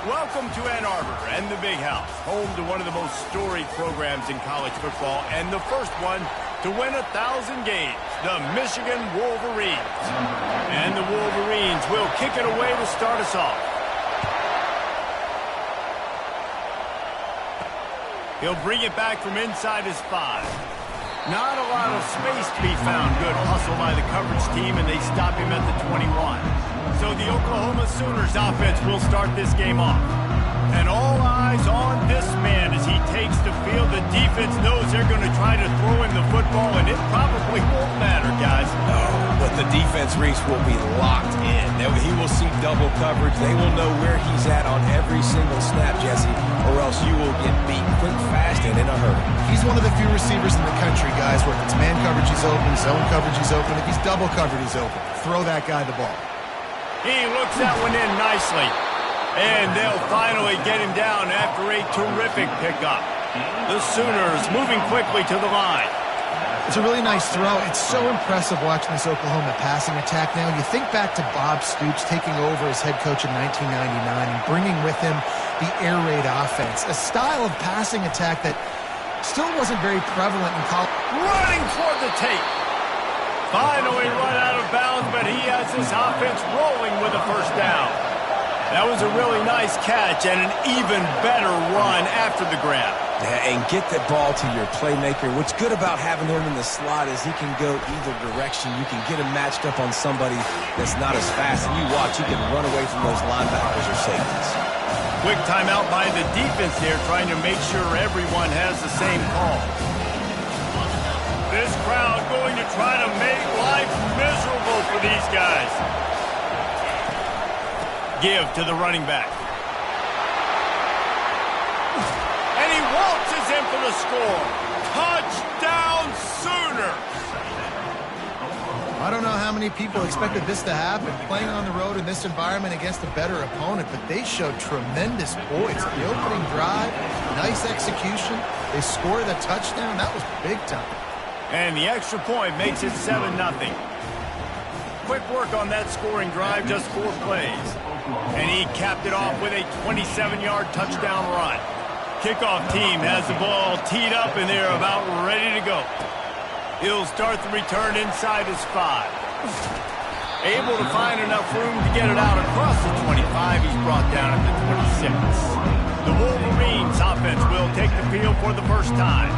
Welcome to Ann Arbor and the Big House, home to one of the most storied programs in college football and the first one to win 1,000 games, the Michigan Wolverines. And the Wolverines will kick it away to start us off. He'll bring it back from inside his 5. Not a lot of space to be found. Good hustle by the coverage team, and they stop him at the 21. So the Oklahoma Sooners offense will start this game off. And all eyes on this man as he takes the field. The defense knows they're going to try to throw him the football, and it probably won't matter, guys. But the defense, Reese, will be locked in. He will see double coverage. They will know where he's at on every single snap, Jesse, or else you will get beat quick, fast, and in a hurry. He's one of the few receivers in the country, guys, where if it's man coverage, he's open, zone coverage, he's open. If he's double covered, he's open. Throw that guy the ball. He looks that one in nicely. And they'll finally get him down after a terrific pickup. The Sooners moving quickly to the line. It's a really nice throw. It's so impressive watching this Oklahoma passing attack now. You think back to Bob Stoops taking over as head coach in 1999 and bringing with him the air raid offense, a style of passing attack that still wasn't very prevalent in college. Running toward the tape. Finally run out of bounds, but he has his offense rolling with a first down. That was a really nice catch and an even better run after the grab. Yeah, and get the ball to your playmaker. What's good about having him in the slot is he can go either direction. You can get him matched up on somebody that's not as fast. And you watch, he can run away from those linebackers or safeties. Quick timeout by the defense there, trying to make sure everyone has the same call. This crowd going to try to make life miserable for these guys. Give to the running back. And he waltzes in for the score. Touchdown Sooners! I don't know how many people expected this to happen, playing on the road in this environment against a better opponent, but they showed tremendous poise. The opening drive, nice execution. They score the touchdown. That was big time. And the extra point makes it 7-0. Quick work on that scoring drive, just 4 plays. And he capped it off with a 27-yard touchdown run. Kickoff team has the ball teed up, and they're about ready to go. He'll start the return inside his 5. Able to find enough room to get it out across the 25. He's brought down at the 26. The Wolverines offense will take the field for the first time.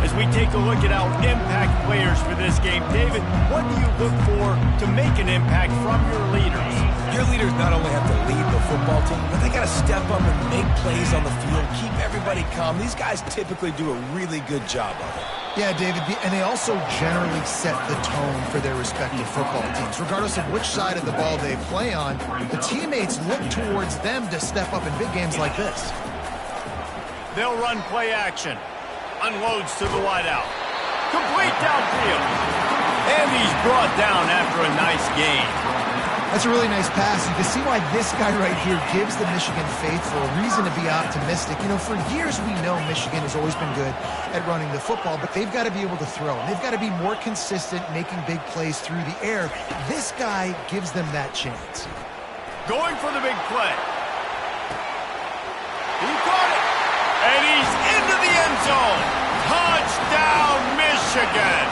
As we take a look at our impact players for this game, David, what do you look for to make an impact from your leaders? Your leaders not only have to lead the football team, but they got to step up and make plays on the field, keep everybody calm. These guys typically do a really good job of it. Yeah, David, and they also generally set the tone for their respective football teams. Regardless of which side of the ball they play on, the teammates look towards them to step up in big games like this. They'll run play action. Unloads to the wideout. Complete downfield. And he's brought down after a nice gain. That's a really nice pass. You can see why this guy right here gives the Michigan faithful a reason to be optimistic. You know, for years we know Michigan has always been good at running the football, but they've got to be able to throw. And they've got to be more consistent making big plays through the air. This guy gives them that chance. Going for the big play. He caught it. And he's into the end zone. Touchdown, Michigan.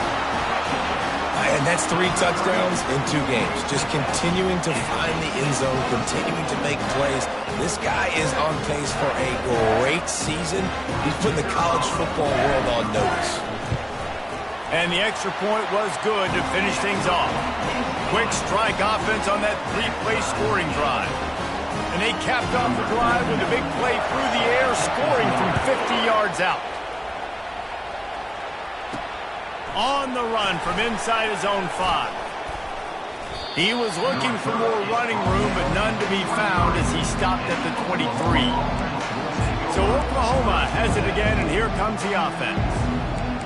And that's 3 touchdowns in 2 games. Just continuing to find the end zone, continuing to make plays. This guy is on pace for a great season. He's putting the college football world on notice. And the extra point was good to finish things off. Quick strike offense on that 3-play scoring drive. And they capped off the drive with a big play through the air, scoring from 50 yards out. On the run from inside his own 5. He was looking for more running room, but none to be found as he stopped at the 23. So Oklahoma has it again, and here comes the offense.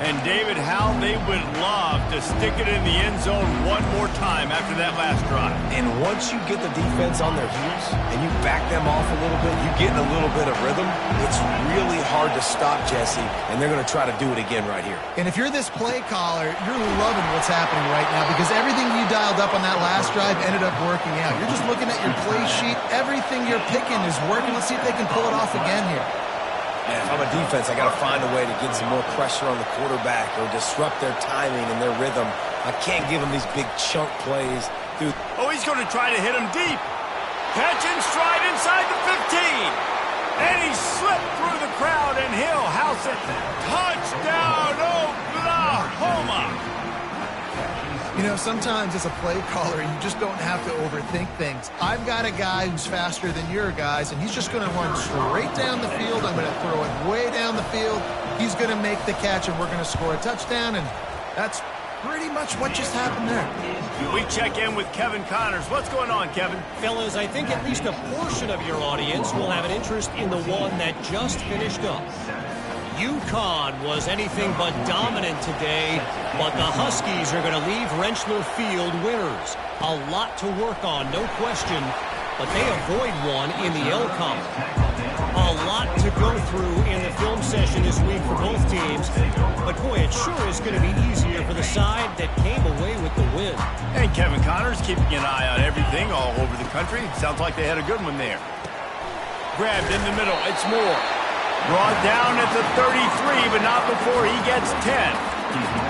And David, how they would love to stick it in the end zone one more time after that last drive. And once you get the defense on their heels and you back them off a little bit, you get in a little bit of rhythm, it's really hard to stop, Jesse, and they're going to try to do it again right here. And if you're this play caller, you're loving what's happening right now because everything you dialed up on that last drive ended up working out. You're just looking at your play sheet. Everything you're picking is working. Let's see if they can pull it off again here. Man, if I'm a defense, I got to find a way to get some more pressure on the quarterback or disrupt their timing and their rhythm. I can't give them these big chunk plays. Dude. Oh, he's going to try to hit him deep. Catch and stride inside the 15. And he slipped through the crowd, and he'll house it. Touchdown, Oklahoma! You know, sometimes as a play caller, you just don't have to overthink things. I've got a guy who's faster than your guys, and he's just going to run straight down the field. I'm going to throw it way down the field. He's going to make the catch, and we're going to score a touchdown, and that's pretty much what just happened there. We check in with Kevin Connors. What's going on, Kevin? Fellas, I think at least a portion of your audience will have an interest in the one that just finished up. UConn was anything but dominant today, but the Huskies are going to leave Rentschler Field winners. A lot to work on, no question, but they avoid one in the L-Comp. A lot to go through in the film session this week for both teams, but boy, it sure is going to be easier for the side that came away with the win. And Kevin Connors keeping an eye on everything all over the country. Sounds like they had a good one there. Grabbed in the middle, it's Moore. Brought down at the 33, but not before he gets 10.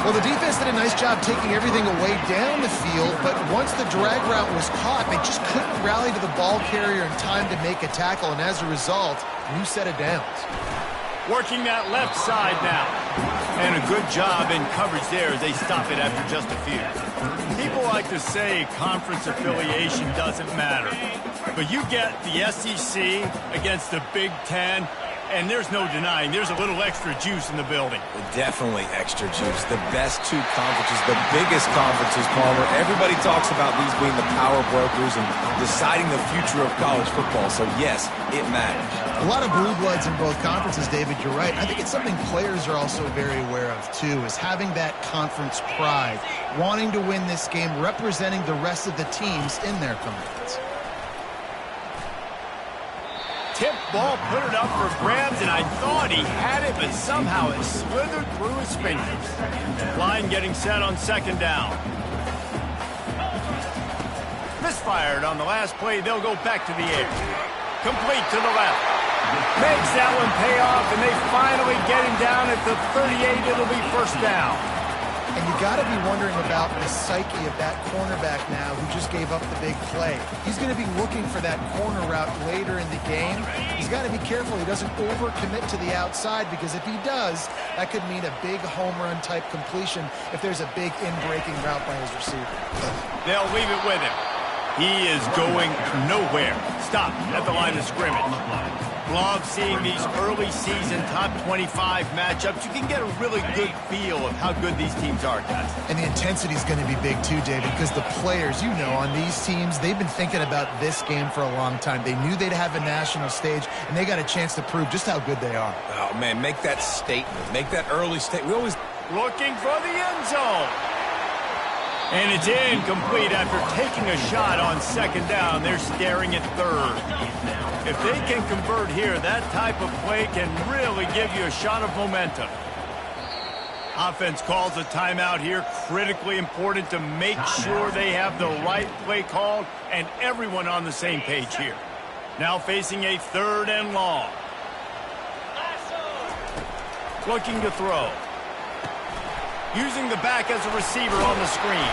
Well, the defense did a nice job taking everything away down the field, but once the drag route was caught, they just couldn't rally to the ball carrier in time to make a tackle, and as a result, new set of downs. Working that left side now. And a good job in coverage there as they stop it after just a few. People like to say conference affiliation doesn't matter, but you get the SEC against the Big Ten, and there's no denying there's a little extra juice in the building. Definitely extra juice. The best two conferences, the biggest conferences, Palmer. Everybody talks about these being the power brokers and deciding the future of college football. So, yes, it matters. A lot of blue bloods in both conferences, David. You're right. I think it's something players are also very aware of, too, is having that conference pride, wanting to win this game, representing the rest of the teams in their conference. Tip ball, put it up for grabs, and I thought he had it, but somehow it slithered through his fingers. Line getting set on second down. Misfired on the last play. They'll go back to the air. Complete to the left. Makes that one pay off, and they finally get him down at the 38. It'll be first down. And you got to be wondering about the psyche of that cornerback now who just gave up the big play. He's going to be looking for that corner route later in the game. He's got to be careful he doesn't overcommit to the outside, because if he does, that could mean a big home run type completion if there's a big in-breaking route by his receiver. They'll leave it with him. He is going nowhere. Stop at the line of scrimmage. Love seeing these early season top 25 matchups. You can get a really good feel of how good these teams are, guys. And the intensity is going to be big too, David, because the players, you know, on these teams, they've been thinking about this game for a long time. They knew they'd have a national stage, and they got a chance to prove just how good they are. Oh, man, make that statement. Make that early statement. We always looking for the end zone. And it's incomplete after taking a shot on second down. They're staring at third. If they can convert here, that type of play can really give you a shot of momentum. Offense calls a timeout here. Critically important to make sure they have the right play called and everyone on the same page here. Now facing a third and long. Looking to throw. Using the back as a receiver on the screen.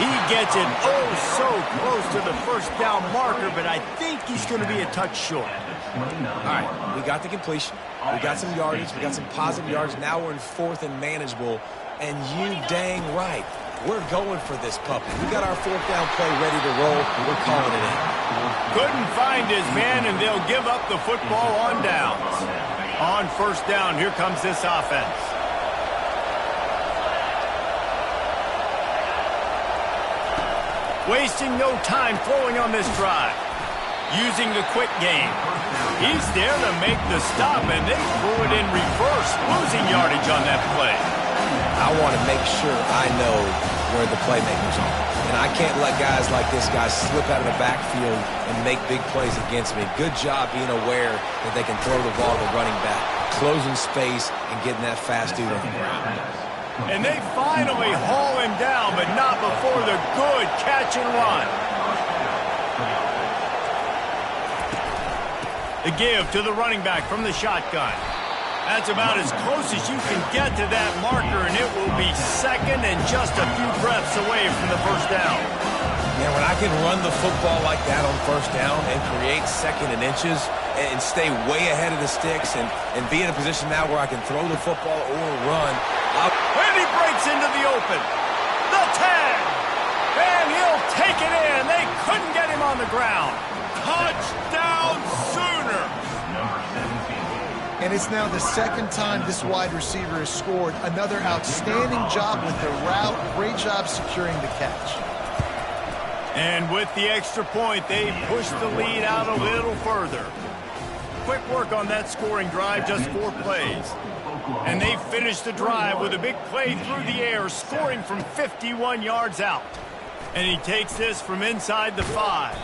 He gets it oh so close to the first down marker, but I think he's going to be a touch short. All right, we got the completion. We got some yardage. We got some positive yards. Now we're in fourth and manageable. And you dang right, we're going for this puppy. We got our fourth down play ready to roll. We're calling it in. Couldn't find his man, and they'll give up the football on downs. On first down, here comes this offense. Wasting no time throwing on this drive. Using the quick game. He's there to make the stop, and they threw it in reverse, losing yardage on that play. I want to make sure I know where the playmakers are. And I can't let guys like this guy slip out of the backfield and make big plays against me. Good job being aware that they can throw the ball to the running back, closing space, and getting that fast dude on the ground. And they finally haul him down, but not before the good catch and run. The give to the running back from the shotgun. That's about as close as you can get to that marker, and it will be second and just a few breaths away from the first down. Yeah, when I can run the football like that on first down and create second and inches and stay way ahead of the sticks and be in a position now where I can throw the football or run. And he breaks into the open. The tag. And he'll take it in. They couldn't get him on the ground. Touchdown Sooner. And it's now the second time this wide receiver has scored. Another outstanding job with the route. Great job securing the catch. And with the extra point, they push the lead out a little further. Quick work on that scoring drive, just 4 plays. And they finish the drive with a big play through the air, scoring from 51 yards out. And he takes this from inside the 5.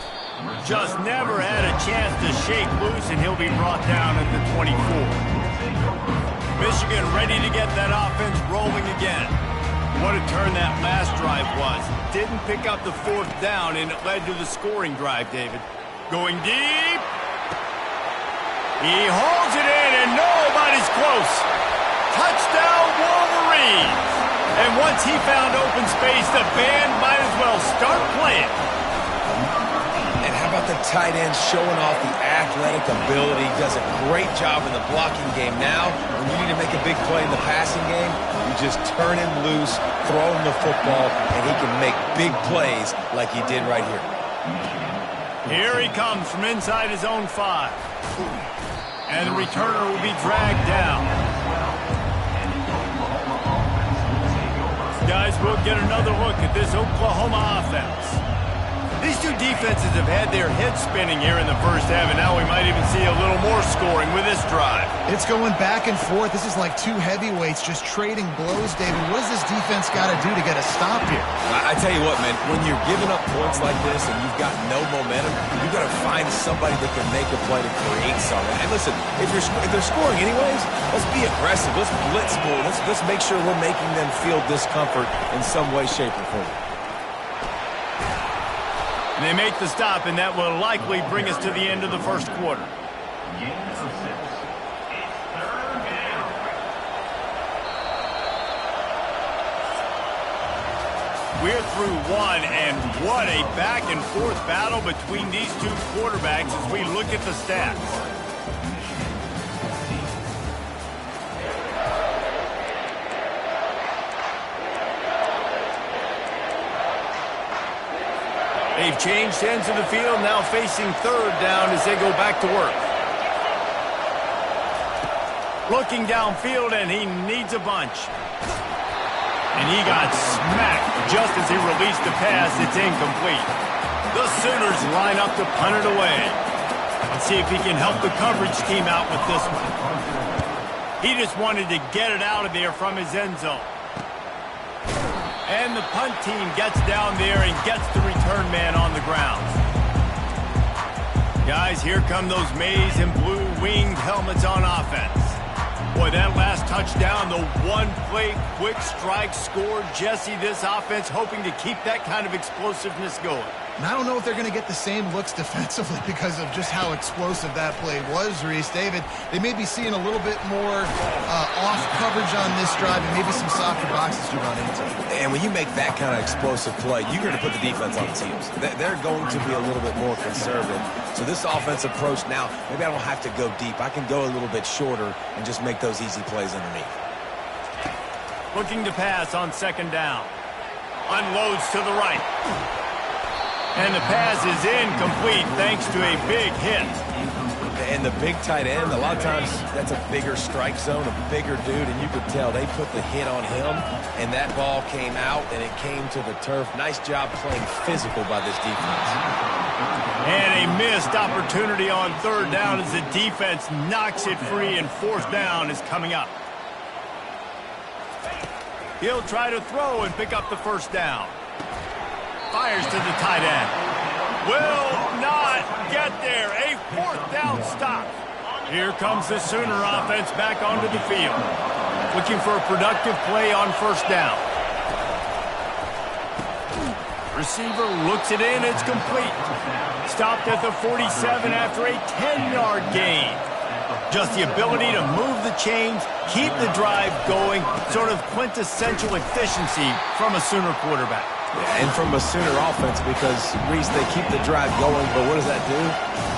Just never had a chance to shake loose, and he'll be brought down at the 24. Michigan ready to get that offense rolling again. What a turn that last drive was. Didn't pick up the 4th down, and it led to the scoring drive, David. Going deep. He hauls it in, and nobody's close. Touchdown, Wolverines. And once he found open space, the band might as well start playing. And how about the tight end showing off the athletic ability? Does a great job in the blocking game. Now, when you need to make a big play in the passing game, you just turn him loose, throw him the football, and he can make big plays like he did right here. Here he comes from inside his own 5. And the returner will be dragged down. Guys, we'll get another look at this Oklahoma offense. These two defenses have had their heads spinning here in the first half, and now we might even see a little more scoring with this drive. It's going back and forth. This is like two heavyweights just trading blows, David. What does this defense got to do to get a stop here? I tell you what, man, when you're giving up points like this and you've got no momentum, you've got to find somebody that can make a play to create something. And listen, if they're scoring anyways, let's be aggressive. Let's blitz more. Let's make sure we're making them feel discomfort in some way, shape, or form. They make the stop, and that will likely bring us to the end of the first quarter. We're through 1, and what a back-and-forth battle between these two quarterbacks as we look at the stats. They've changed ends of the field, now facing 3rd down as they go back to work. Looking downfield, and he needs a bunch. And he got smacked just as he released the pass. It's incomplete. The Sooners line up to punt it away. Let's see if he can help the coverage team out with this one. He just wanted to get it out of there from his end zone. And the punt team gets down there and gets the return man on the ground. Guys, here come those maize and blue winged helmets on offense. Boy, that last touchdown, the one-play quick strike score. Jesse, this offense hoping to keep that kind of explosiveness going. And I don't know if they're going to get the same looks defensively because of just how explosive that play was, Reese. David, they may be seeing a little bit more off coverage on this drive and maybe some softer boxes to run into. And when you make that kind of explosive play, you're going to put the defense on its heels. They're going to be a little bit more conservative. So this offense approach now, maybe I don't have to go deep. I can go a little bit shorter and just make those easy plays underneath. Looking to pass on 2nd down. Unloads to the right. And the pass is incomplete thanks to a big hit. And the big tight end, a lot of times that's a bigger strike zone, a bigger dude, and you could tell they put the hit on him, and that ball came out, and it came to the turf. Nice job playing physical by this defense. And a missed opportunity on 3rd down as the defense knocks it free, and 4th down is coming up. He'll try to throw and pick up the first down. Fires to the tight end. Will not get there. A fourth down stop. Here comes the Sooner offense back onto the field. Looking for a productive play on first down. Receiver looks it in. It's complete. Stopped at the 47 after a 10-yard gain. Just the ability to move the chains, keep the drive going, sort of quintessential efficiency from a Sooner quarterback. Yeah, and from a Sooner offense, because, Reese, they keep the drive going, but what does that do?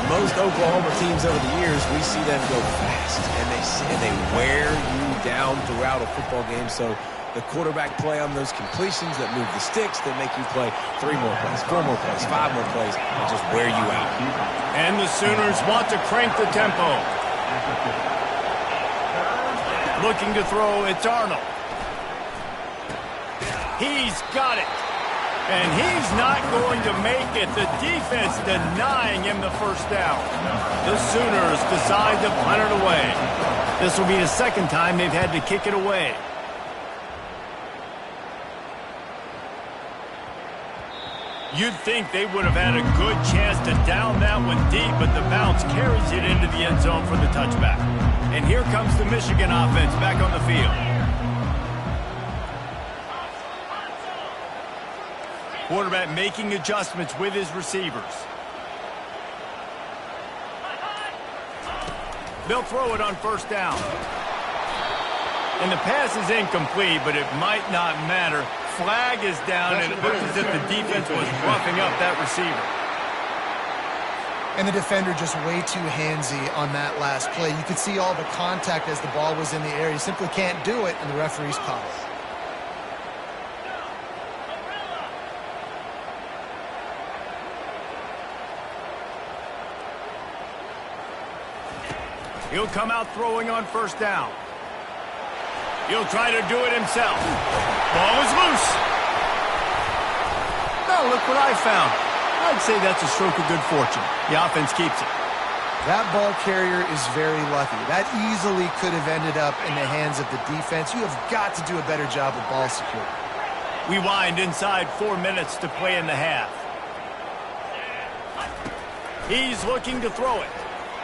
Most Oklahoma teams over the years, we see them go fast, and they wear you down throughout a football game. So the quarterback play on those completions that move the sticks, that make you play 3 more plays, 4 more plays, 5 more plays, and just wear you out. And the Sooners want to crank the tempo. Looking to throw, it's Arnold. He's got it. And he's not going to make it. The defense denying him the first down. The Sooners decide to punt it away. This will be the second time they've had to kick it away. You'd think they would have had a good chance to down that one deep, but the bounce carries it into the end zone for the touchback. And here comes the Michigan offense back on the field. Quarterback making adjustments with his receivers. They'll throw it on first down. And the pass is incomplete, but it might not matter. Flag is down, and it looks as if the defense was roughing up that receiver. And the defender just way too handsy on that last play. You could see all the contact as the ball was in the air. You simply can't do it, and the referee's caught it. He'll come out throwing on first down. He'll try to do it himself. Ball is loose. Now look what I found. I'd say that's a stroke of good fortune. The offense keeps it. That ball carrier is very lucky. That easily could have ended up in the hands of the defense. You have got to do a better job of ball security. We wind inside 4 minutes to play in the half. He's looking to throw it.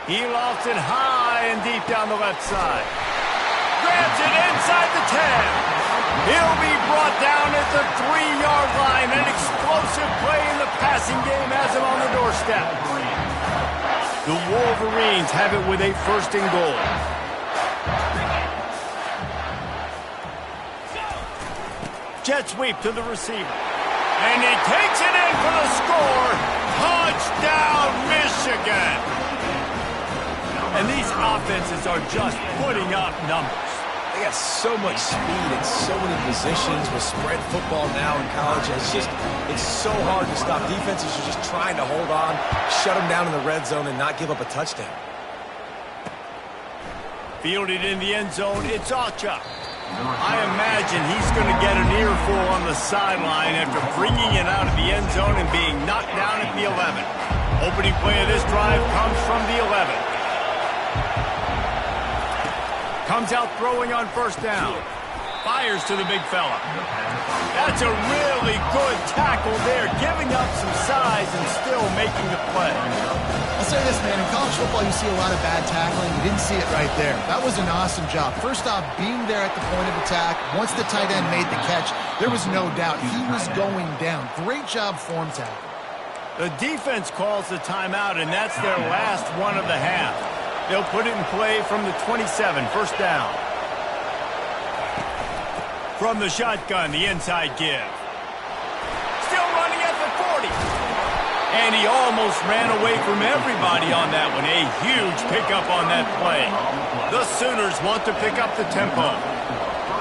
He lofts it high and deep down the left side. Grabs it inside the 10. He'll be brought down at the 3-yard line. An explosive play in the passing game has him on the doorstep. The Wolverines have it with a first and goal. Jet sweep to the receiver. And he takes it in for the score. Touchdown, Michigan. And these offenses are just putting up numbers. They got so much speed and so many positions with spread football now in college. It's so hard to stop. Defenses are just trying to hold on, shut them down in the red zone, and not give up a touchdown. Fielded in the end zone, it's Acha. I imagine he's going to get an earful on the sideline after bringing it out of the end zone and being knocked down at the 11. Opening play of this drive comes from the 11. Comes out throwing on first down. Fires to the big fella. That's a really good tackle there, giving up some size and still making the play. I'll say this, man. In college football, you see a lot of bad tackling. You didn't see it right there. That was an awesome job. First off, being there at the point of attack. Once the tight end made the catch, there was no doubt he was going down. Great job form tackle. The defense calls the timeout, and that's their last one of the half. They'll put it in play from the 27, first down. From the shotgun, the inside give. Still running at the 40. And he almost ran away from everybody on that one. A huge pickup on that play. The Sooners want to pick up the tempo.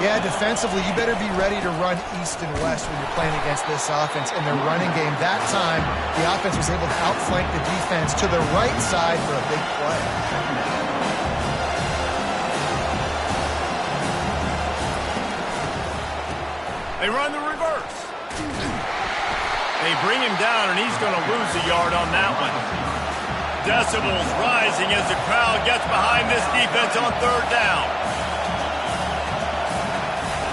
Yeah, defensively, you better be ready to run east and west when you're playing against this offense. In their running game, that time, the offense was able to outflank the defense to the right side for a big play. They run the reverse. They bring him down, and he's going to lose a yard on that one. Decibels rising as the crowd gets behind this defense on third down.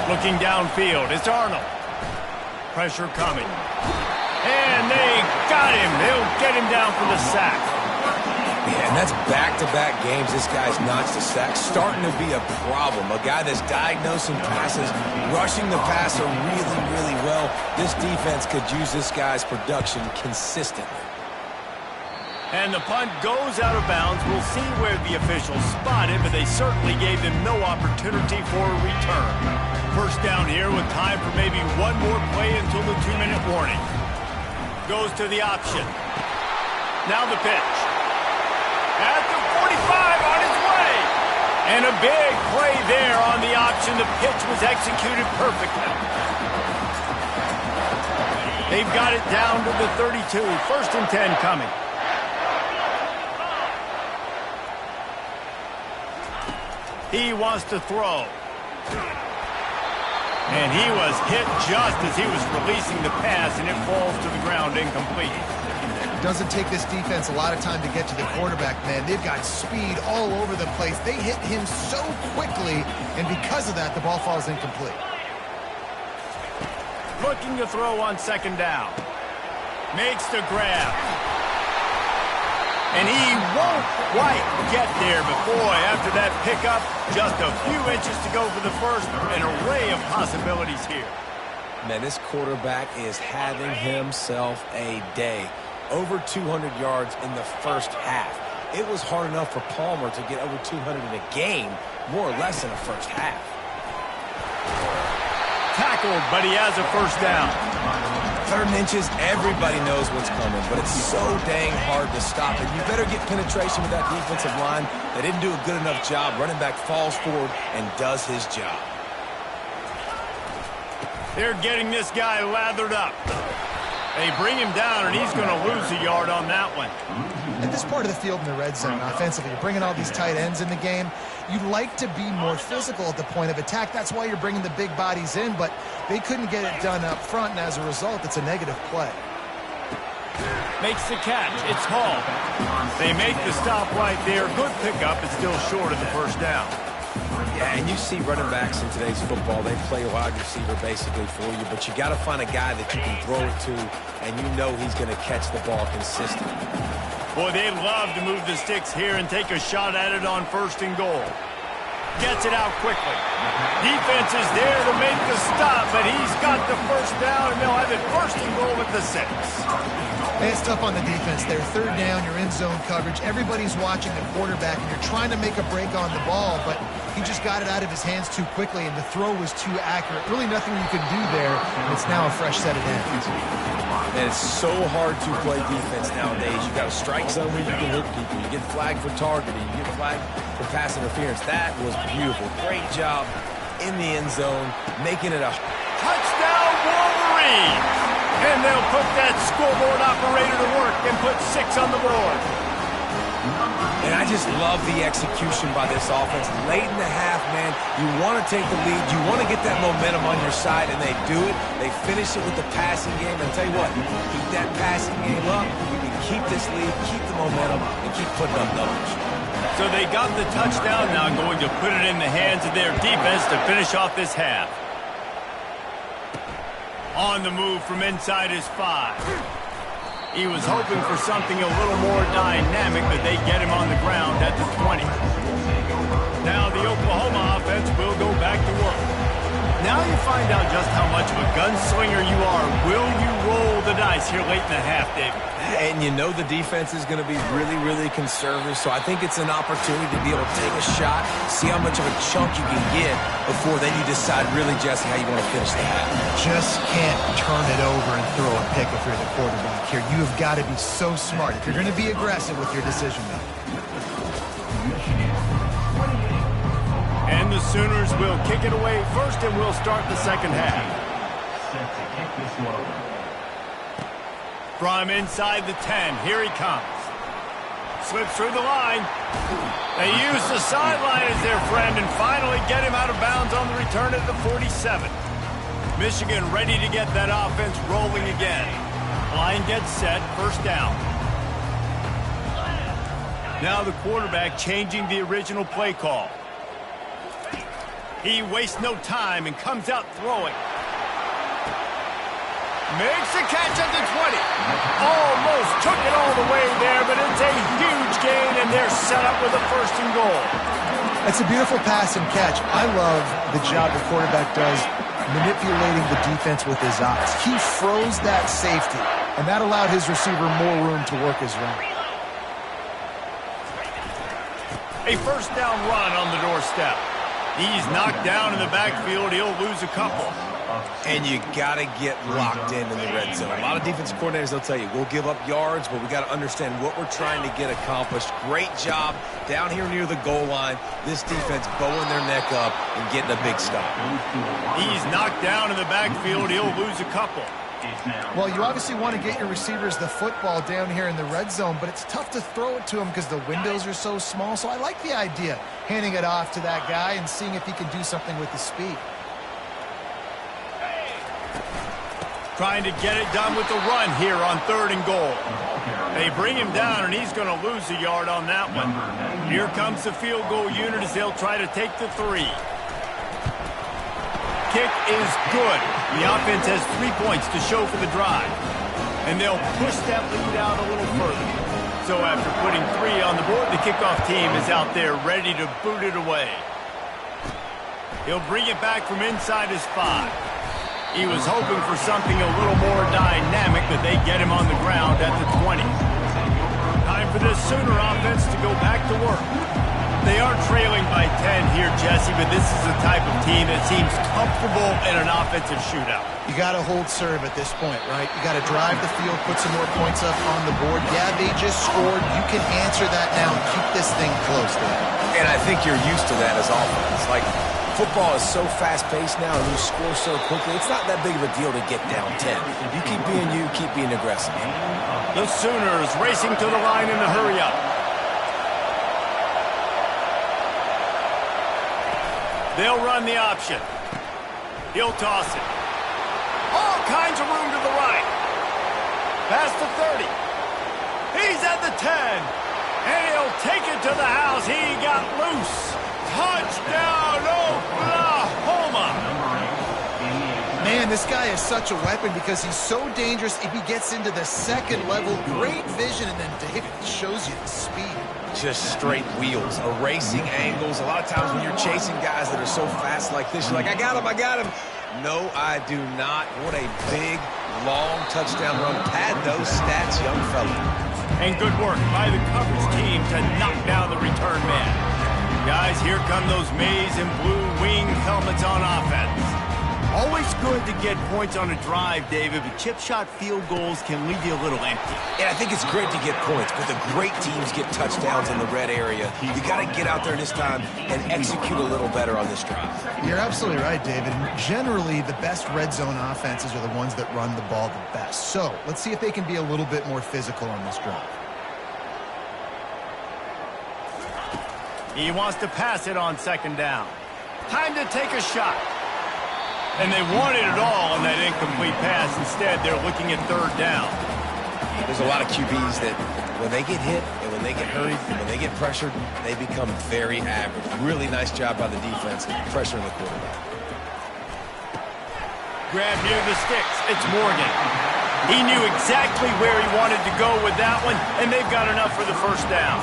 Looking downfield, it's Arnold. Pressure coming. And they got him. They'll get him down for the sack. Yeah, and that's back-to-back games this guy's notched a sack. Starting to be a problem. A guy that's diagnosing passes, rushing the passer really, really well. This defense could use this guy's production consistently. And the punt goes out of bounds. We'll see where the officials spot it, but they certainly gave them no opportunity for a return. First down here with time for maybe one more play until the 2-minute warning. Goes to the option. Now the pitch. At the 45 on his way. And a big play there on the option. The pitch was executed perfectly. They've got it down to the 32. 1st and 10 coming. He wants to throw. And he was hit just as he was releasing the pass, and it falls to the ground incomplete. It doesn't take this defense a lot of time to get to the quarterback, man. They've got speed all over the place. They hit him so quickly, and because of that, the ball falls incomplete. Looking to throw on 2nd down. Makes the grab. And he won't quite get there, but boy, after that pickup, just a few inches to go for the first. An array of possibilities here. Man, this quarterback is having himself a day. Over 200 yards in the first half. It was hard enough for Palmer to get over 200 in a game, more or less in the first half. Tackled, but he has a 1st down. 3rd and inches, everybody knows what's coming, but it's so dang hard to stop it. You better get penetration with that defensive line. They didn't do a good enough job. Running back falls forward and does his job. They're getting this guy lathered up. They bring him down, and he's going to lose a yard on that one. At this part of the field in the red zone, offensively, you're bringing all these tight ends in the game. You'd like to be more physical at the point of attack. That's why you're bringing the big bodies in, but they couldn't get it done up front, and as a result, it's a negative play. Makes the catch. It's Hall. They make the stop right there. Good pickup. It's still short of the 1st down. Yeah, and you see running backs in today's football, they play a wide receiver basically for you, but you got to find a guy that you can throw it to, and you know he's going to catch the ball consistently. Boy, they'd love to move the sticks here and take a shot at it on 1st and goal. Gets it out quickly. Defense is there to make the stop, but he's got the 1st down, and they'll have it 1st and goal at the 6. And it's tough on the defense there. 3rd down, you're in zone coverage. Everybody's watching the quarterback, and you're trying to make a break on the ball, but he just got it out of his hands too quickly, and the throw was too accurate. Really nothing you can do there, and it's now a fresh set of downs. And it's so hard to play defense nowadays. You got a strike zone where you can hit people. You get flagged for targeting. You get flagged for pass interference. That was beautiful. Great job in the end zone, making it a touchdown Wolverines. And they'll put that scoreboard operator to work and put 6 on the board. And I just love the execution by this offense. Late in the half, man, you want to take the lead. You want to get that momentum on your side, and they do it. They finish it with the passing game. And tell you what, keep that passing game up. You can keep this lead, keep the momentum, and keep putting up numbers. So they got the touchdown, now going to put it in the hands of their defense to finish off this half. On the move from inside his 5. He was hoping for something a little more dynamic, but they get him on the ground at the 20. Now the Oklahoma offense will go back to work. Now you find out just how much of a gunslinger you are. Will you roll the dice here late in the half, David? And you know the defense is going to be really, really conservative, so I think it's an opportunity to be able to take a shot, see how much of a chunk you can get before then you decide really, Jesse, how you want to finish the half. Just can't turn it over and throw a pick if you're the quarterback here. You have got to be so smart if you're going to be aggressive with your decision making. And the Sooners will kick it away first, and we'll start the 2nd half. From inside the 10, here he comes. Slips through the line. They use the sideline as their friend and finally get him out of bounds on the return at the 47. Michigan ready to get that offense rolling again. Line gets set, 1st down. Now the quarterback changing the original play call. He wastes no time and comes out throwing. Makes the catch at the 20. Almost took it all the way there, but it's a huge gain, and they're set up with a 1st and goal. It's a beautiful pass and catch. I love the job the quarterback does manipulating the defense with his eyes. He froze that safety, and that allowed his receiver more room to work his route. A 1st down run on the doorstep. He's knocked down in the backfield. He'll lose a couple. And you got to get locked in the red zone. A lot of defensive coordinators, they'll tell you, we'll give up yards, but we got to understand what we're trying to get accomplished. Great job down here near the goal line. This defense bowing their neck up and getting a big stop. He's knocked down in the backfield. He'll lose a couple. Well, you obviously want to get your receivers the football down here in the red zone, but it's tough to throw it to them because the windows are so small. So I like the idea, handing it off to that guy and seeing if he can do something with his speed. Trying to get it done with the run here on 3rd and goal. They bring him down, and he's going to lose a yard on that one. Here comes the field goal unit as they'll try to take the 3. Kick is good. The offense has 3 points to show for the drive. And they'll push that lead out a little further. So after putting 3 on the board, the kickoff team is out there ready to boot it away. He'll bring it back from inside his 5. He was hoping for something a little more dynamic, but they get him on the ground at the 20. Time for this Sooner offense to go back to work. They are trailing by 10 here, Jesse, but this is the type of team that seems comfortable in an offensive shootout. You got to hold serve at this point, right? You got to drive the field, put some more points up on the board. Yeah, they just scored. You can answer that now and keep this thing close to them. And I think you're used to that as offense. Like, football is so fast-paced now, and you score so quickly, it's not that big of a deal to get down 10. You keep being you, keep being aggressive. The Sooners racing to the line in the hurry-up. They'll run the option. He'll toss it. All kinds of room to the right. Past the 30. He's at the 10. And he'll take it to the house. He got loose. Touchdown, Oklahoma! Man, this guy is such a weapon because he's so dangerous if he gets into the 2nd level. Great vision, and then David shows you the speed. Just straight wheels, erasing angles. A lot of times when you're chasing guys that are so fast like this, you're like, I got him. No, I do not. What a big, long touchdown run. Pad those stats, young fella. And good work by the coverage team to knock down the return man. Guys, here come those maize and blue wing helmets on offense. Always good to get points on a drive, David, but chip shot field goals can leave you a little empty. And I think it's great to get points, but the great teams get touchdowns in the red area. You got to get out there this time and execute a little better on this drive. You're absolutely right, David. Generally, the best red zone offenses are the ones that run the ball the best. So let's see if they can be a little bit more physical on this drive. He wants to pass it on 2nd down. Time to take a shot. And they wanted it all on that incomplete pass. Instead, they're looking at 3rd down. There's a lot of QBs that when they get hit and when they get hurried and when they get pressured, they become very average. Really nice job by the defense pressuring the quarterback. Grab near the sticks. It's Morgan. He knew exactly where he wanted to go with that one, and they've got enough for the 1st down.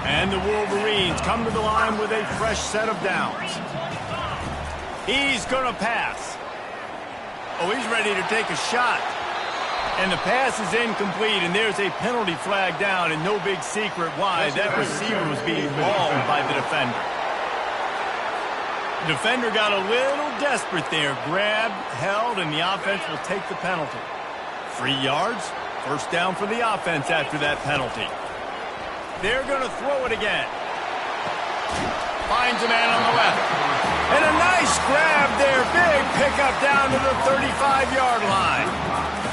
And the Wolverines come to the line with a fresh set of downs. He's going to pass. Oh, he's ready to take a shot. And the pass is incomplete, and there's a penalty flag down, and no big secret why. That receiver was being mauled by the defender. The defender got a little desperate there. Grabbed, held, and the offense will take the penalty. 3 yards, 1st down for the offense after that penalty. They're going to throw it again. Finds a man on the left. And a nice grab there. Big pickup down to the 35-yard line.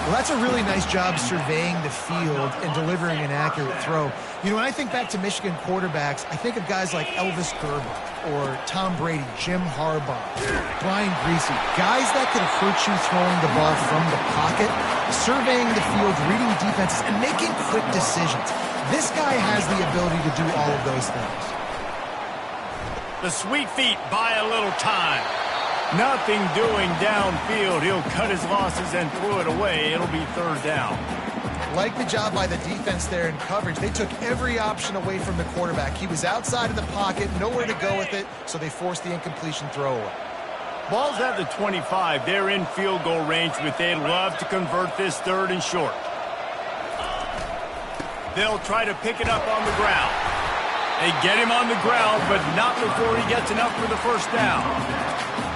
Well, that's a really nice job surveying the field and delivering an accurate throw. You know, when I think back to Michigan quarterbacks, I think of guys like Elvis Gerber or Tom Brady, Jim Harbaugh, Brian Griese, guys that could hurt you throwing the ball from the pocket, surveying the field, reading defenses, and making quick decisions. This guy has the ability to do all of those things. The sweet feet buy a little time. Nothing doing downfield. He'll cut his losses and throw it away. It'll be third down. Like the job by the defense there in coverage. They took every option away from the quarterback. He was outside of the pocket, nowhere to go with it, so they forced the incompletion throwaway. Ball's at the 25. They're in field goal range, but they'd love to convert this third and short. They'll try to pick it up on the ground. They get him on the ground, but not before he gets enough for the first down.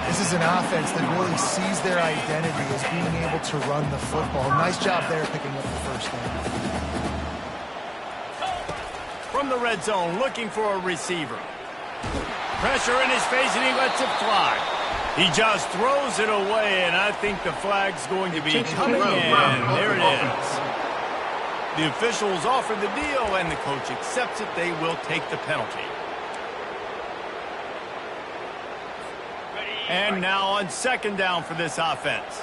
This is an offense that really sees their identity as being able to run the football. Nice job there picking up the first down. From the red zone, looking for a receiver. Pressure in his face, and he lets it fly. He just throws it away, and I think the flag's going to be coming in. There it is. The officials offer the deal, and the coach accepts it. They will take the penalty. And now on second down for this offense.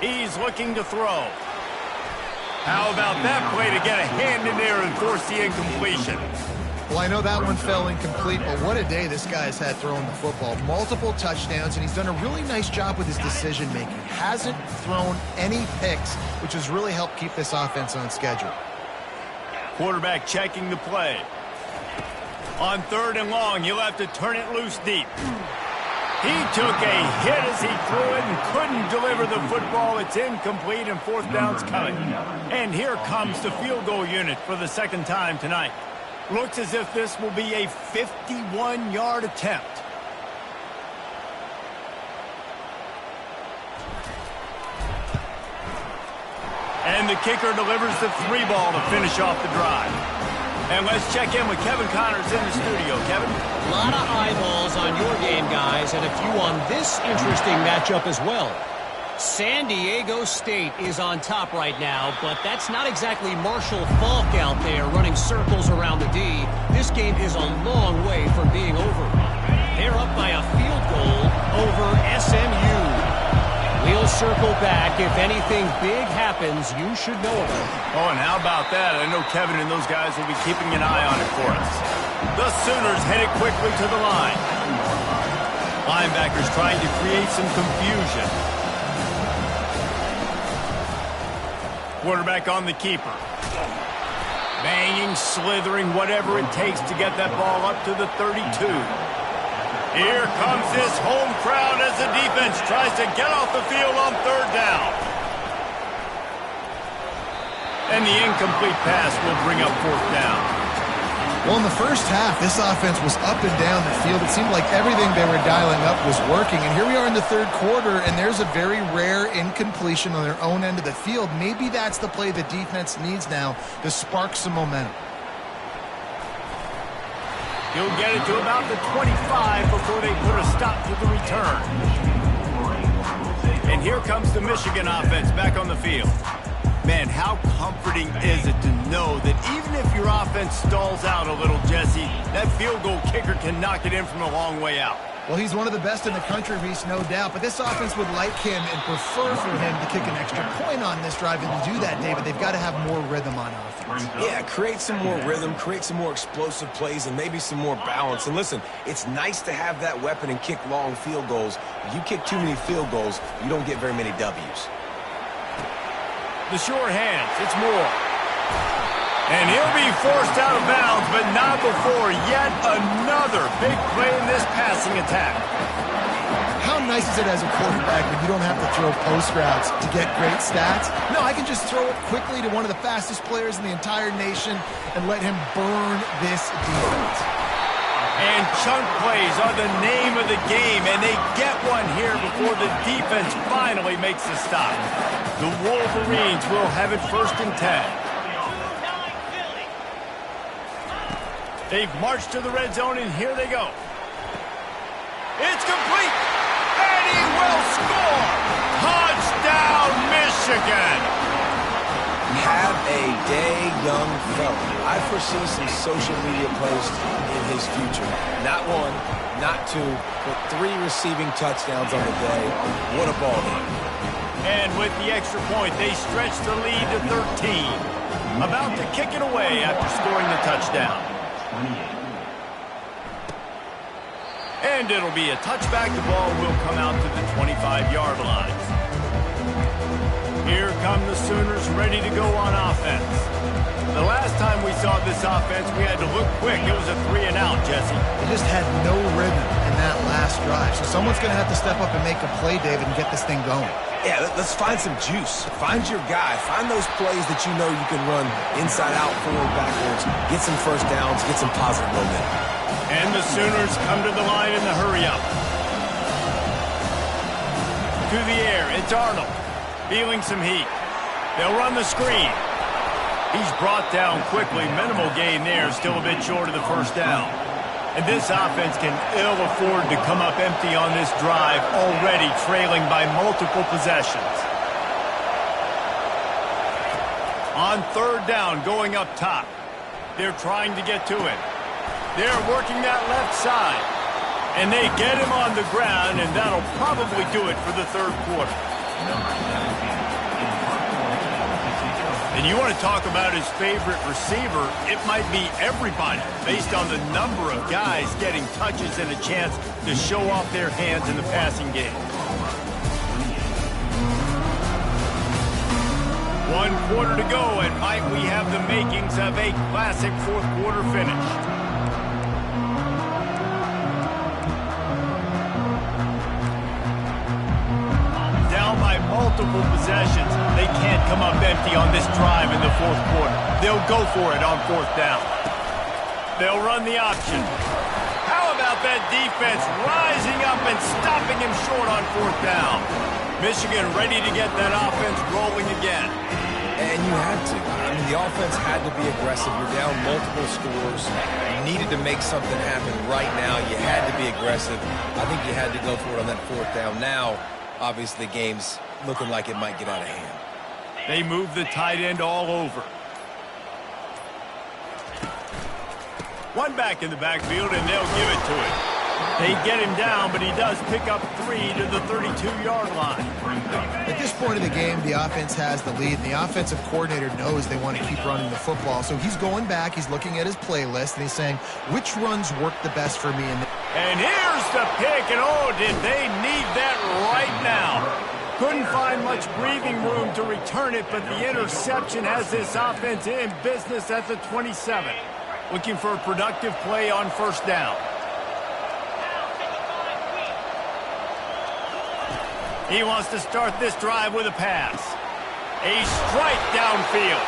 He's looking to throw. How about that play to get a hand in there and force the incompletion? Well, I know that one fell incomplete, but what a day this guy has had throwing the football. Multiple touchdowns, and he's done a really nice job with his decision-making. Hasn't thrown any picks, which has really helped keep this offense on schedule. Quarterback checking the play. On third and long, he'll have to turn it loose deep. He took a hit as he threw it and couldn't deliver the football. It's incomplete, and fourth down's coming. And here comes the field goal unit for the second time tonight. Looks as if this will be a 51-yard attempt. And the kicker delivers the 3-ball to finish off the drive. And let's check in with Kevin Connors in the studio. Kevin? A lot of eyeballs on your game, guys, and a few on this interesting matchup as well. San Diego State is on top right now, but that's not exactly Marshall Faulk out there running circles around the D. This game is a long way from being over. They're up by a field goal over SMU. We'll circle back. If anything big happens, you should know about it. Oh, and how about that? I know Kevin and those guys will be keeping an eye on it for us. The Sooners headed quickly to the line. Linebackers trying to create some confusion. Quarterback on the keeper. Banging, slithering, whatever it takes to get that ball up to the 32. Here comes this home crowd as the defense tries to get off the field on third down. And the incomplete pass will bring up fourth down. Well, in the first half, this offense was up and down the field. It seemed like everything they were dialing up was working. And here we are in the third quarter, and there's a very rare incompletion on their own end of the field. Maybe that's the play the defense needs now to spark some momentum. He'll get it to about the 25 before they put a stop to the return. And here comes the Michigan offense back on the field. Man, how comforting is it to know that even if your offense stalls out a little, Jesse, that field goal kicker can knock it in from a long way out. Well, he's one of the best in the country, Reese, no doubt. But this offense would like him and prefer for him to kick an extra point on this drive. And to do that, David, they've got to have more rhythm on offense. Yeah, create some more rhythm, create some more explosive plays, and maybe some more balance. And listen, it's nice to have that weapon and kick long field goals. If you kick too many field goals, you don't get very many W's. The sure hands, it's Moore. And he'll be forced out of bounds, but not before yet another big play in this passing attack. How nice is it as a quarterback when you don't have to throw post routes to get great stats? No, I can just throw it quickly to one of the fastest players in the entire nation and let him burn this defense. And chunk plays are the name of the game, and they get one here before the defense finally makes the stop. The Wolverines will have it 1st and 10. They've marched to the red zone, and here they go. It's complete, and he will score! Touchdown, Michigan! Have a day, young fella. I foresee some social media posts in his future. Not one, not two, but 3 receiving touchdowns on the day. What a ball game. And with the extra point, they stretch the lead to 13. About to kick it away after scoring the touchdown. And it'll be a touchback. The ball will come out to the 25-yard line. Here come the Sooners ready to go on offense. The last time we saw this offense, we had to look quick. It was a 3-and-out, Jesse. They just had no rhythm in that last drive. So someone's going to have to step up and make a play, David, and get this thing going. Yeah, let's find some juice. Find your guy. Find those plays that you know you can run inside out, forward, backwards. Get some first downs. Get some positive momentum. And the Sooners come to the line in the hurry-up. To the air, it's Arnold. Feeling some heat. They'll run the screen. He's brought down quickly. Minimal gain there. Still a bit short of the first down. And this offense can ill afford to come up empty on this drive, already trailing by multiple possessions. On third down, going up top. They're trying to get to it. They're working that left side. And they get him on the ground, and that'll probably do it for the third quarter. And you want to talk about his favorite receiver, it might be everybody, based on the number of guys getting touches and a chance to show off their hands in the passing game. 1 quarter to go, and might we have the makings of a classic fourth quarter finish. Down by multiple possessions. They can't come up empty on this drive in the fourth quarter. They'll go for it on fourth down. They'll run the option. How about that defense rising up and stopping him short on fourth down? Michigan ready to get that offense rolling again. And you had to. I mean, the offense had to be aggressive. You're down multiple scores. You needed to make something happen right now. You had to be aggressive. I think you had to go for it on that fourth down. Now, obviously, the game's looking like it might get out of hand. They move the tight end all over. One back in the backfield, and they'll give it to him. They get him down, but he does pick up 3 to the 32-yard line. At this point of the game, the offense has the lead, and the offensive coordinator knows they want to keep running the football. So he's going back, he's looking at his playlist, and he's saying, which runs work the best for me? And here's the pick, and oh, did they need that right now. Couldn't find much breathing room to return it, but the interception has this offense in business at the 27. Looking for a productive play on first down. He wants to start this drive with a pass. A strike downfield.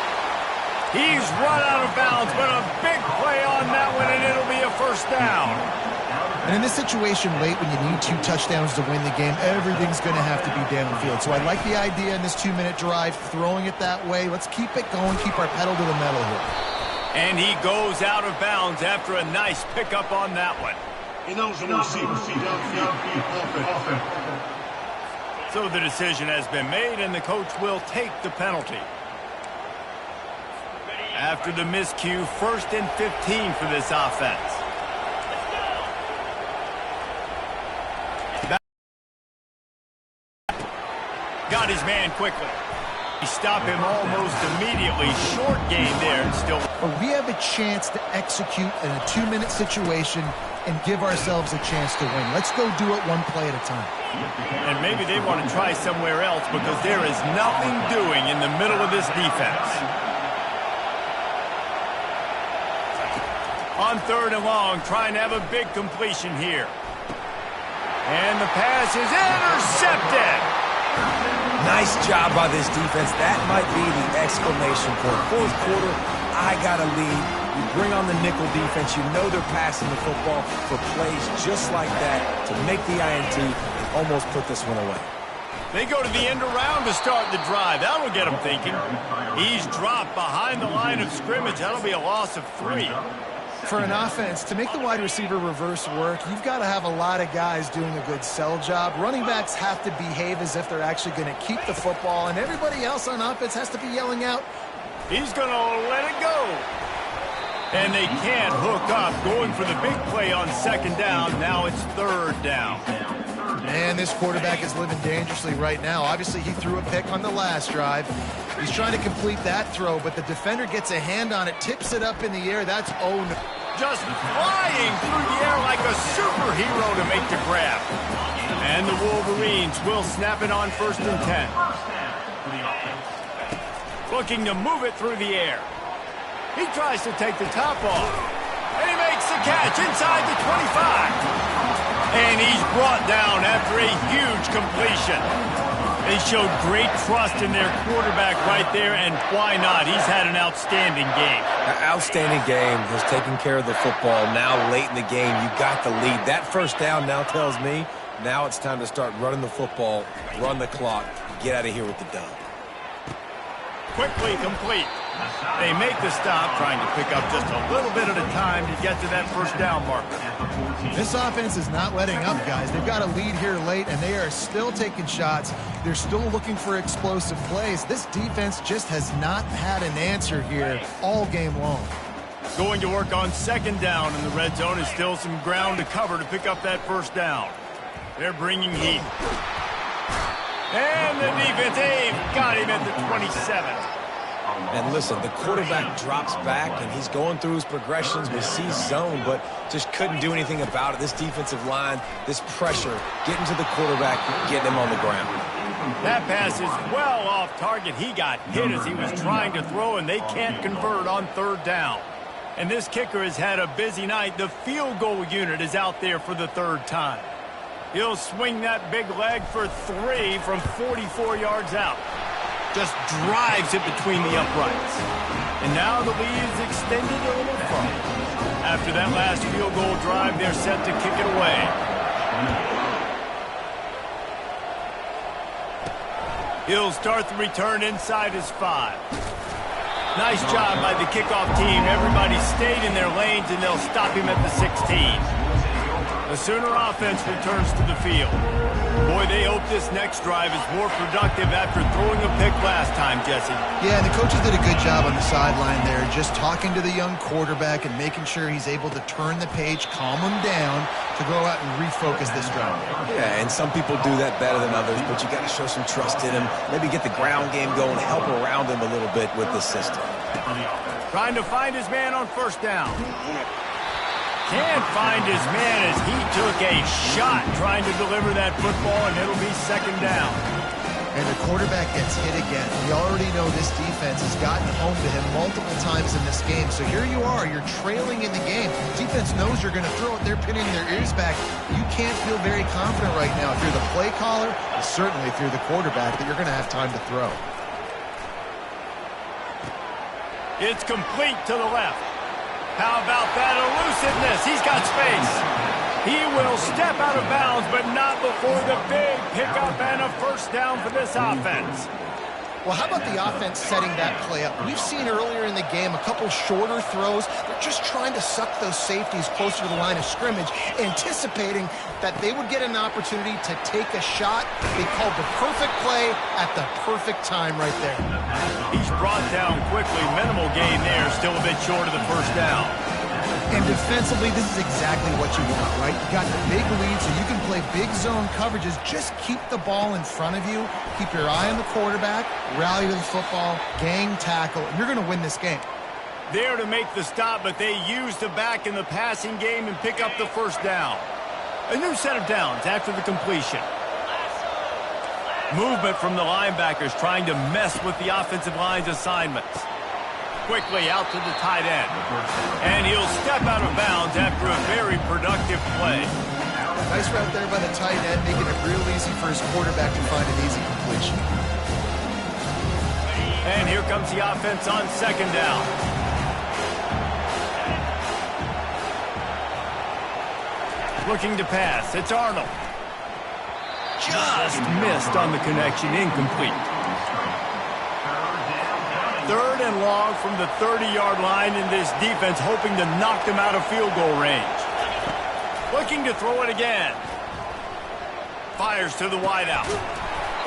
He's run out of bounds, but a big play on that one, and it'll be a first down. And in this situation late when you need 2 touchdowns to win the game, everything's going to have to be downfield. So I like the idea in this 2-minute drive, throwing it that way. Let's keep it going, keep our pedal to the metal here. And he goes out of bounds after a nice pickup on that one. So the decision has been made, and the coach will take the penalty. After the miscue, 1st and 15 for this offense. Got his man quickly. He stopped him almost immediately. Short game there, and still. But we have a chance to execute in a 2-minute situation and give ourselves a chance to win. Let's go do it one play at a time. And maybe they want to try somewhere else because there is nothing doing in the middle of this defense. On 3rd and long, trying to have a big completion here. And the pass is intercepted. Nice job by this defense. That might be the exclamation point. Fourth quarter, I got a lead. You bring on the nickel defense. You know they're passing the football for plays just like that to make the INT and almost put this one away. They go to the end around to start the drive. That'll get them thinking. He's dropped behind the line of scrimmage. That'll be a loss of 3. For an offense, to make the wide receiver reverse work, you've got to have a lot of guys doing a good sell job. Running backs have to behave as if they're actually going to keep the football, and everybody else on offense has to be yelling out. He's going to let it go. And they can't hook up. Going for the big play on 2nd down. Now it's 3rd down. Man, this quarterback is living dangerously right now. Obviously, he threw a pick on the last drive. He's trying to complete that throw, but the defender gets a hand on it, tips it up in the air. That's just flying through the air like a superhero to make the grab. And the Wolverines will snap it on 1st and 10. Looking to move it through the air. He tries to take the top off. And he makes the catch inside the 25. And he's brought down after a huge completion. They showed great trust in their quarterback right there, and why not? He's had an outstanding game. An outstanding game. Has taken care of the football. Now late in the game, you got the lead. That first down now tells me now it's time to start running the football, run the clock, get out of here with the dub. Quickly complete. They make the stop, trying to pick up just a little bit at a time to get to that first down marker. This offense is not letting up, guys. They've got a lead here late, and they are still taking shots. They're still looking for explosive plays. This defense just has not had an answer here all game long. Going to work on 2nd down in the red zone is still some ground to cover to pick up that first down. They're bringing heat. And the defense, they've got him at the 27. And listen, the quarterback drops back, and he's going through his progressions. We see zone, but just couldn't do anything about it. This defensive line, this pressure, getting to the quarterback, getting him on the ground. That pass is well off target. He got hit as he was trying to throw, and they can't convert on 3rd down. And this kicker has had a busy night. The field goal unit is out there for the 3rd time. He'll swing that big leg for 3 from 44 yards out. Just drives it between the uprights. And now the lead is extended a little further. After that last field goal drive, they're set to kick it away. He'll start the return inside his 5. Nice job by the kickoff team. Everybody stayed in their lanes, and they'll stop him at the 16. The Sooner offense returns to the field. Boy, they hope this next drive is more productive after throwing a pick last time, Jesse. Yeah, and the coaches did a good job on the sideline there, just talking to the young quarterback and making sure he's able to turn the page, calm him down, to go out and refocus this drive. Yeah, and some people do that better than others, but you got to show some trust in him. Maybe get the ground game going, help around him a little bit with the system. Trying to find his man on 1st down. Can't find his man as he took a shot trying to deliver that football, and it'll be 2nd down. And the quarterback gets hit again. We already know this defense has gotten home to him multiple times in this game. So here you are, you're trailing in the game. Defense knows you're going to throw it. They're pinning their ears back. You can't feel very confident right now if you're the play caller, and certainly if you're the quarterback, that you're going to have time to throw. It's complete to the left. How about that elusiveness? He's got space. He will step out of bounds, but not before the big pickup and a 1st down for this offense. Well, how about the offense setting that play up? We've seen earlier in the game a couple shorter throws. They're just trying to suck those safeties closer to the line of scrimmage, anticipating that they would get an opportunity to take a shot. They called the perfect play at the perfect time right there. He's brought down quickly. Minimal gain there, still a bit short of the 1st down. And defensively, this is exactly what you want, right? You got the big lead, so you can play big zone coverages. Just keep the ball in front of you. Keep your eye on the quarterback, rally to the football, gang tackle, and you're going to win this game. There to make the stop, but they use the back in the passing game and pick up the 1st down. A new set of downs after the completion. Movement from the linebackers trying to mess with the offensive line's assignments. Quickly out to the tight end. And he'll step out of bounds after a very productive play. Nice route there by the tight end, making it real easy for his quarterback to find an easy completion. And here comes the offense on 2nd down. Looking to pass. It's Arnold. Just missed on the connection. Incomplete. 3rd and long from the 30-yard line, in this defense hoping to knock them out of field goal range. Looking to throw it again. Fires to the wideout.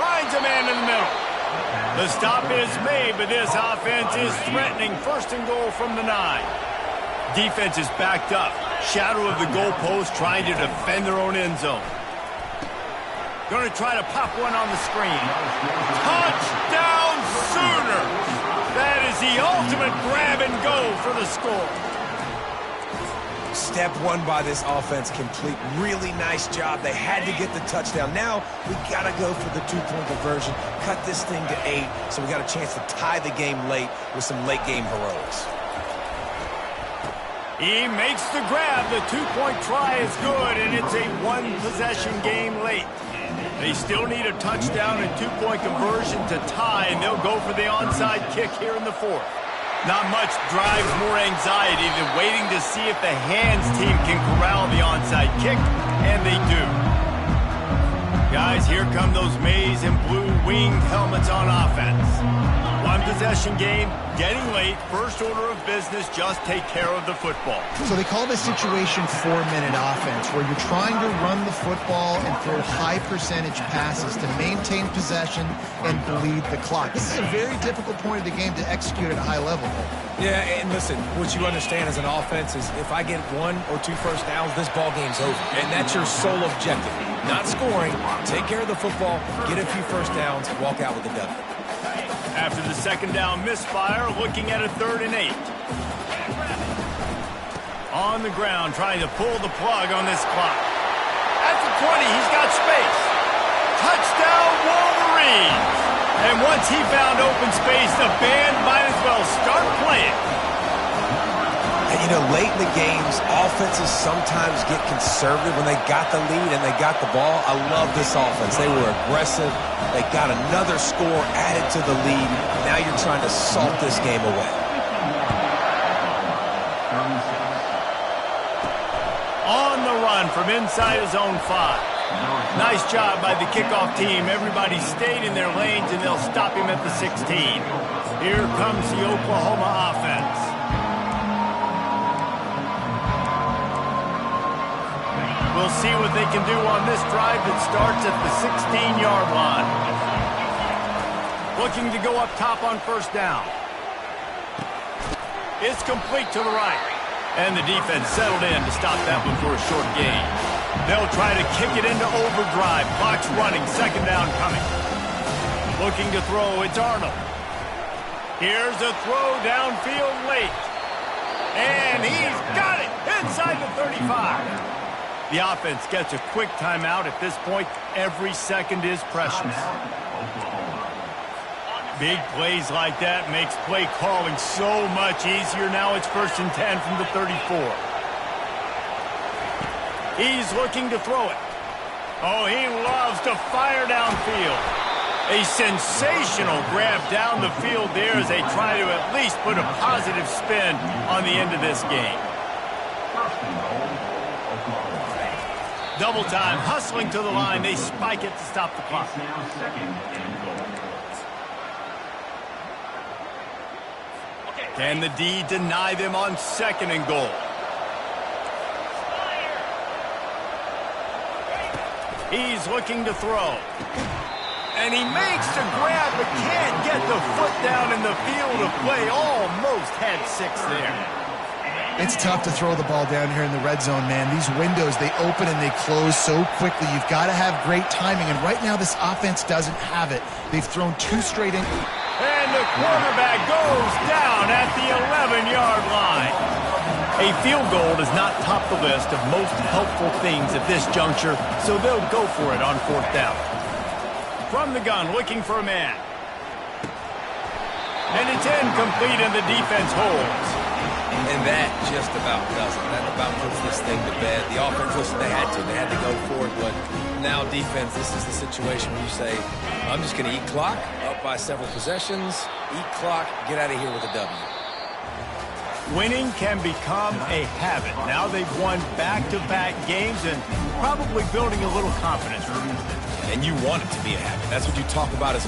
Finds a man in the middle. The stop is made, but this offense is threatening 1st and goal from the 9. Defense is backed up. Shadow of the goalpost, trying to defend their own end zone. Going to try to pop one on the screen. Touchdown Sooners! That is the ultimate grab and go for the score. Step one by this offense complete. Really nice job. They had to get the touchdown. Now we got to go for the two-point conversion, cut this thing to 8, so we got a chance to tie the game late with some late-game heroics. He makes the grab. The two-point try is good, and it's a one-possession game late. They still need a touchdown and two-point conversion to tie, and they'll go for the onside kick here in the 4th. Not much drives more anxiety than waiting to see if the hands team can corral the onside kick, and they do. Guys, here come those maize and blue winged helmets on offense. One-possession game, getting late, first order of business, just take care of the football. So they call this situation 4-minute offense, where you're trying to run the football and throw high-percentage passes to maintain possession and bleed the clock. This is a very difficult point of the game to execute at a high level. Yeah, and listen, what you understand as an offense is if I get 1 or 2 first downs, this ball game's over. And that's your sole objective. Not scoring, take care of the football, get a few first downs, and walk out with a W. After the second down misfire, looking at a 3rd and 8. On the ground, trying to pull the plug on this clock. At the 20, he's got space. Touchdown, Wolverines! And once he found open space, the band might as well start playing. And you know, late in the games, offenses sometimes get conservative when they got the lead and they got the ball. I love this offense. They were aggressive. They got another score added to the lead. Now you're trying to salt this game away. On the run from inside his own 5. Nice job by the kickoff team. Everybody stayed in their lanes, and they'll stop him at the 16. Here comes the Oklahoma offense. We'll see what they can do on this drive that starts at the 16-yard line. Looking to go up top on first down. It's complete to the right. And the defense settled in to stop that one for a short gain. They'll try to kick it into overdrive. Clock's running. Second down coming. Looking to throw. It's Arnold. Here's a throw downfield late. And he's got it inside the 35. The offense gets a quick timeout. At this point, every second is precious. Big plays like that makes play calling so much easier. Now it's 1st and 10 from the 34. He's looking to throw it. Oh, he loves to fire downfield. A sensational grab down the field there as they try to at least put a positive spin on the end of this game. Double time, hustling to the line. They spike it to stop the clock. Can the D deny them on 2nd and goal? He's looking to throw. And he makes the grab but can't get the foot down in the field of play. Almost had 6 there. It's tough to throw the ball down here in the red zone, man. These windows, they open and they close so quickly. You've got to have great timing, and right now this offense doesn't have it. They've thrown 2 straight in. And the quarterback goes down at the 11-yard line. A field goal does not top the list of most helpful things at this juncture, so they'll go for it on 4th down. From the gun, looking for a man. And it's incomplete, and the defense holds. And that just about does it. That about puts this thing to bed. The offense, listen, they had to go for it, but now defense, this is the situation where you say, I'm just going to eat clock, up by several possessions, eat clock, get out of here with a W. Winning can become a habit. Now they've won back-to-back games and probably building a little confidence. And you want it to be a habit. That's what you talk about as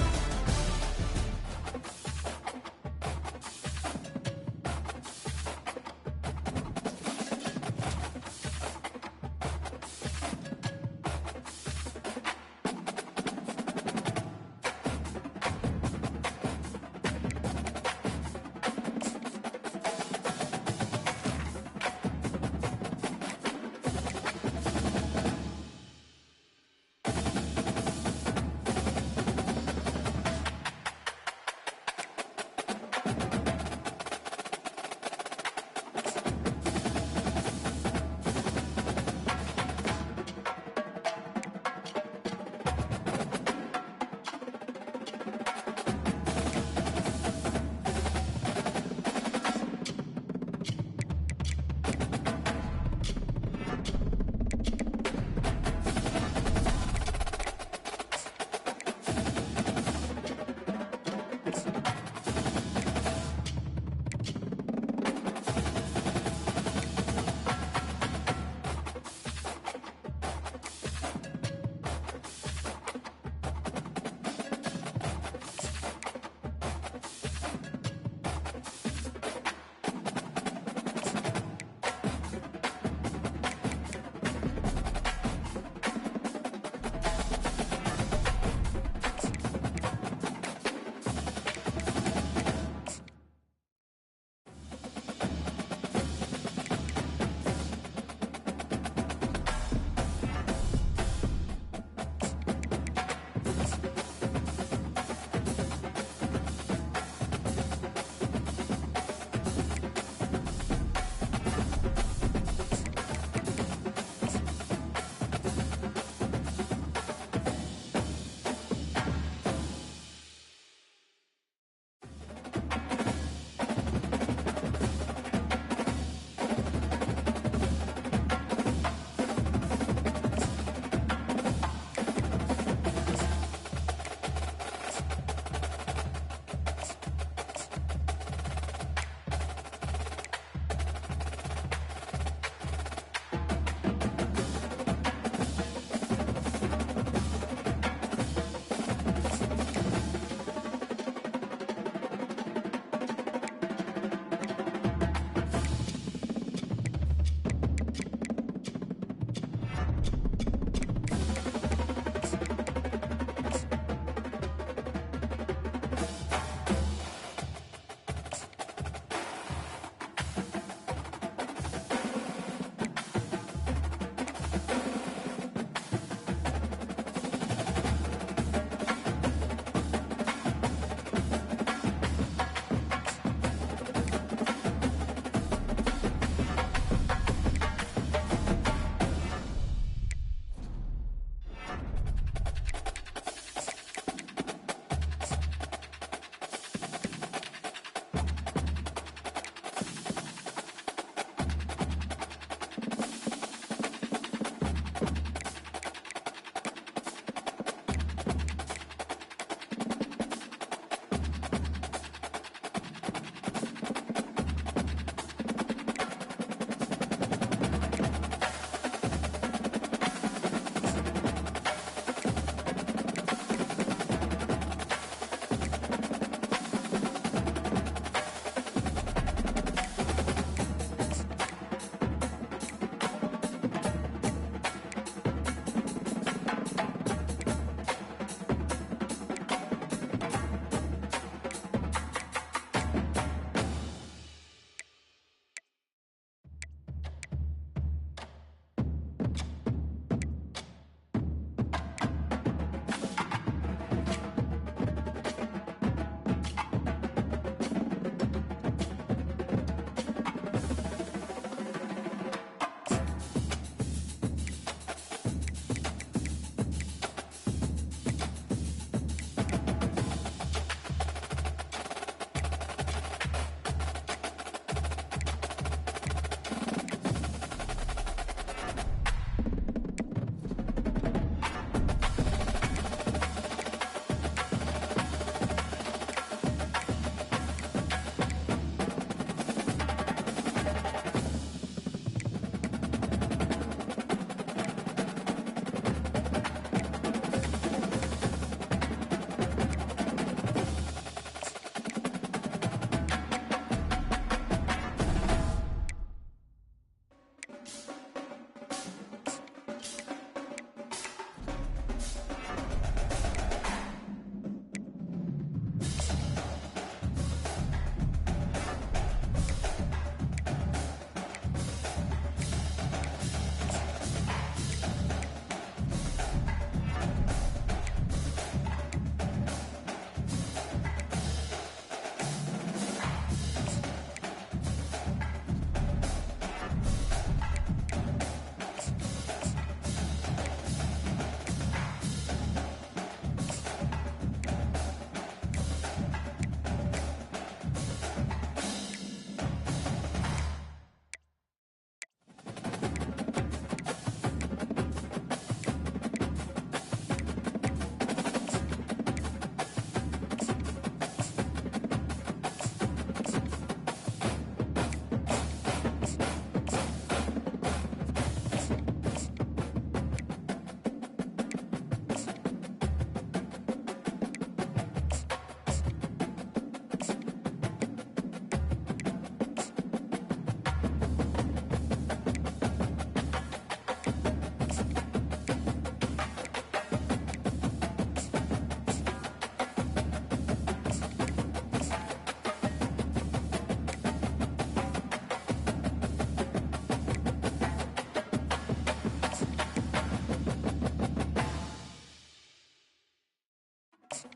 yards.